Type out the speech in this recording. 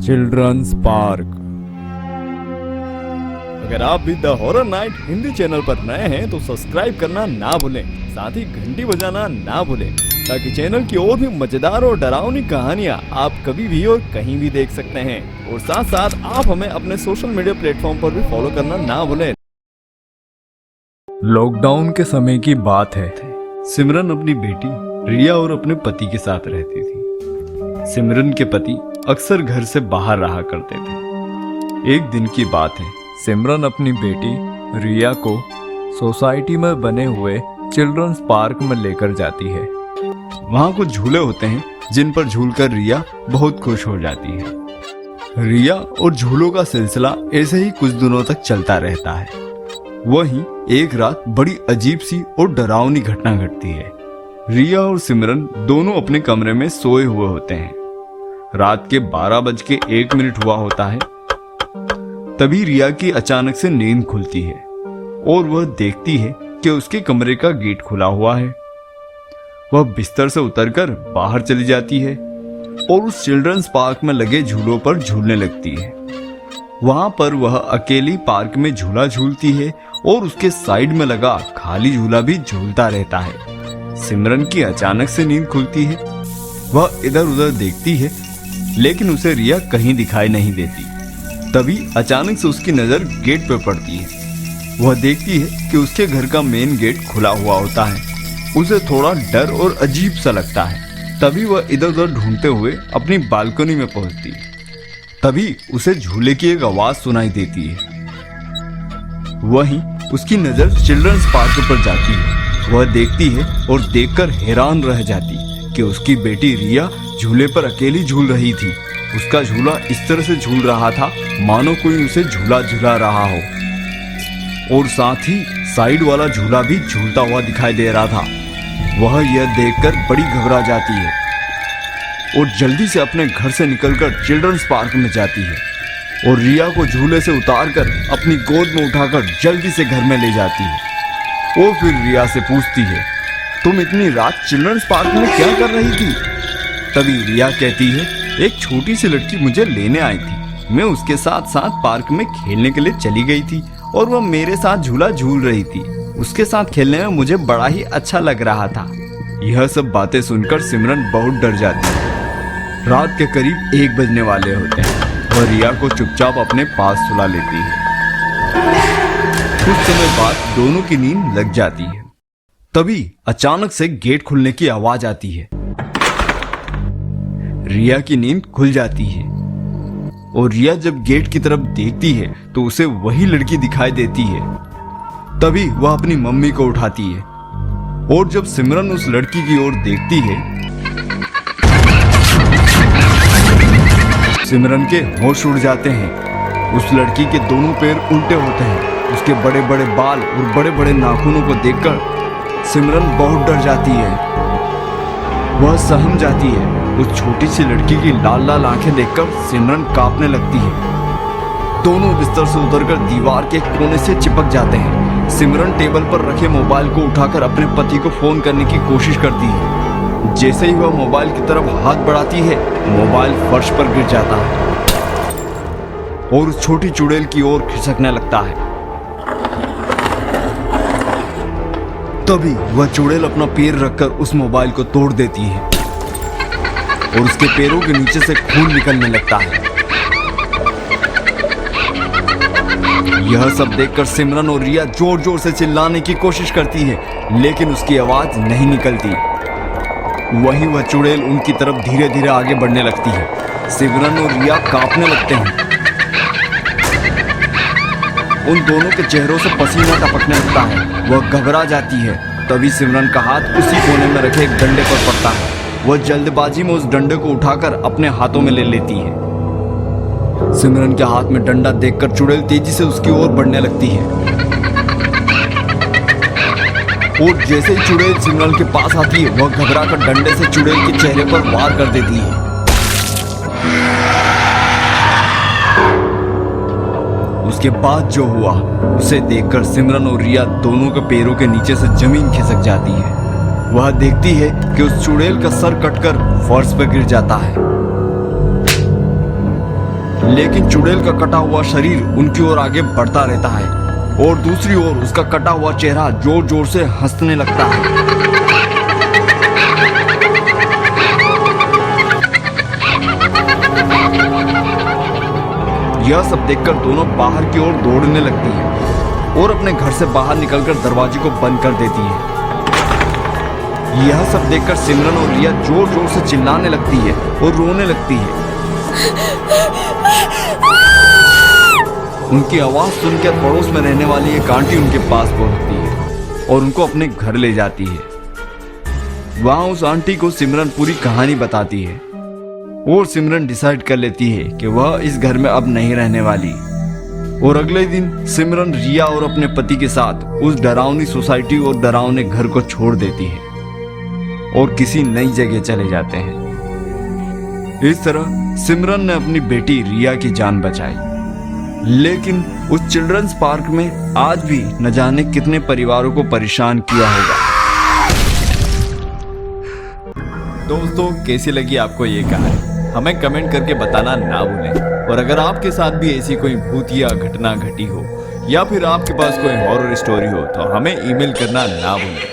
Children's park. अगर आप भी the horror night Hindi channel पर नए हैं तो सब्सक्राइब करना ना भूलें, साथ ही घंटी बजाना ना भूलें ताकि चैनल की और भी मजेदार और डरावनी कहानियां आप कभी भी और कहीं भी देख सकते हैं। और साथ साथ आप हमें अपने सोशल मीडिया प्लेटफॉर्म पर भी फॉलो करना ना भूलें। लॉकडाउन के समय की बात है। सिमरन अपनी बेटी रिया और अपने पति के साथ रहती थी। सिमरन के पति अक्सर घर से बाहर रहा करते थे। एक दिन की बात है, सिमरन अपनी बेटी रिया को सोसाइटी में बने हुए चिल्ड्रंस पार्क में लेकर जाती है। वहाँ कुछ झूले होते हैं जिन पर झूलकर रिया बहुत खुश हो जाती है। रिया और झूलों का सिलसिला ऐसे ही कुछ दिनों तक चलता रहता है। वहीं एक रात बड़ी अजीब सी और डरावनी घटना घटती है। रिया और सिमरन दोनों अपने कमरे में सोए हुए होते हैं। रात के 12:01 हुआ होता है। तभी रिया की अचानक से नींद खुलती है और वह देखती है कि उसके कमरे का गेट खुला हुआ है। वह बिस्तर से उतरकर बाहर चली जाती है और उस चिल्ड्रंस पार्क में लगे झूलों पर झूलने लगती है। वहां पर वह अकेली पार्क में झूला झूलती है और उसके साइड में लगा खाली झूला भी झूलता रहता है। सिमरन की अचानक से नींद खुलती है। वह इधर उधर देखती है लेकिन उसे रिया कहीं दिखाई नहीं देती। तभी अचानक से उसकी नजर गेट पर पड़ती है। वह देखती है कि उसके घर का मेन गेट खुला हुआ होता है। उसे थोड़ा डर और अजीब सा लगता है। तभी वह इधर उधर ढूंढते हुए अपनी बालकनी में पहुंचती है। तभी उसे झूले की एक आवाज सुनाई देती है। वहीं उसकी नजर चिल्ड्रंस पार्क पर जाती है। वह देखती है और देखकर हैरान रह जाती कि उसकी बेटी रिया झूले पर अकेली झूल रही थी। उसका झूला इस तरह से झूल रहा था मानो कोई उसे झूला झूला रहा हो और साथ ही साइड वाला झूला भी झूलता हुआ दिखाई दे रहा था। वह यह देखकर बड़ी घबरा जाती है और जल्दी से अपने घर से निकलकर चिल्ड्रंस पार्क में जाती है और रिया को झूले से उतारकर अपनी गोद में उठाकर जल्दी से घर में ले जाती है। और फिर रिया से पूछती है, तुम इतनी रात चिल्ड्रंस पार्क में क्या कर रही थी? तभी रिया कहती है, एक छोटी सी लड़की मुझे लेने आई थी। मैं उसके साथ साथ पार्क में खेलने के लिए चली गई थी और वह मेरे साथ झूला झूल रही थी। उसके साथ खेलने में मुझे बड़ा ही अच्छा लग रहा था। यह सब बातें सुनकर सिमरन बहुत डर जाती है। रात के करीब 1 बजने वाले होते हैं। वह रिया को चुपचाप अपने पास सुला लेती है। कुछ समय बाद दोनों की नींद लग जाती है। तभी अचानक से गेट खुलने की आवाज आती है। रिया की नींद खुल जाती है और रिया जब गेट की तरफ देखती है तो उसे वही लड़की दिखाई देती है। तभी वह अपनी मम्मी को उठाती है और जब सिमरन उस लड़की की ओर देखती है, सिमरन के होश उड़ जाते हैं। उस लड़की के दोनों पैर उल्टे होते हैं। उसके बड़े बड़े बाल और बड़े बड़े नाखूनों को देखकर सिमरन बहुत डर जाती है। वह सहम जाती है। उस छोटी सी लड़की की लाल लाल आंखें देखकर सिमरन कांपने लगती है। दोनों बिस्तर से उतरकर दीवार के कोने से चिपक जाते हैं। सिमरन टेबल पर रखे मोबाइल को उठाकर अपने पति को फोन करने की कोशिश करती है। जैसे ही वह मोबाइल की तरफ हाथ बढ़ाती है, मोबाइल फर्श पर गिर जाता है और उस छोटी चुड़ैल की ओर खिसकने लगता है। तभी वह चुड़ैल अपना पैर रखकर उस मोबाइल को तोड़ देती है और उसके पैरों के नीचे से खून निकलने लगता है। यह सब देखकर सिमरन और रिया जोर जोर से चिल्लाने की कोशिश करती है लेकिन उसकी आवाज नहीं निकलती। वहीं वह चुड़ैल उनकी तरफ धीरे धीरे आगे बढ़ने लगती है। सिमरन और रिया कांपने लगते हैं। उन दोनों के चेहरों से पसीना टपकने लगता है। वह घबरा जाती है। तभी सिमरन का हाथ उसी कोने में रखे एक डंडे पर पड़ता है। वह जल्दबाजी में उस डंडे को उठाकर अपने हाथों में ले लेती है। सिमरन के हाथ में डंडा देखकर चुड़ैल तेजी से उसकी ओर बढ़ने लगती है और जैसे ही चुड़ैल सिमरन के पास आती है, वह घबराकर डंडे से चुड़ैल के चेहरे पर वार कर देती है। उसके बाद जो हुआ उसे देखकर सिमरन और रिया दोनों के पैरों के नीचे से जमीन खिसक जाती है। वह देखती है कि उस चुड़ैल का सर कटकर फर्श पर गिर जाता है। लेकिन चुड़ैल का कटा हुआ शरीर उनकी ओर आगे बढ़ता रहता है और दूसरी ओर उसका कटा हुआ चेहरा जोर जोर से हंसने लगता है। यह सब देखकर दोनों बाहर की ओर दौड़ने लगती है और अपने घर से बाहर निकलकर दरवाजे को बंद कर देती है। यह सब देखकर सिमरन और रिया जोर जोर से चिल्लाने लगती है और रोने लगती है। उनकी आवाज सुनकर पड़ोस में रहने वाली एक आंटी उनके पास पहुंचती है और उनको अपने घर ले जाती है। वहां उस आंटी को सिमरन पूरी कहानी बताती है और सिमरन डिसाइड कर लेती है कि वह इस घर में अब नहीं रहने वाली। और अगले दिन सिमरन रिया और अपने पति के साथ उस डरावनी सोसाइटी और डरावने घर को छोड़ देती है और किसी नई जगह चले जाते हैं। इस तरह सिमरन ने अपनी बेटी रिया की जान बचाई। लेकिन उस चिल्ड्रंस पार्क में आज भी न जाने कितने परिवारों को परेशान किया होगा। दोस्तों, कैसी लगी आपको ये कहानी? हमें कमेंट करके बताना ना भूलें। और अगर आपके साथ भी ऐसी कोई भूतिया घटना घटी हो या फिर आपके पास कोई हॉरर स्टोरी हो तो हमें ईमेल करना ना भूलें।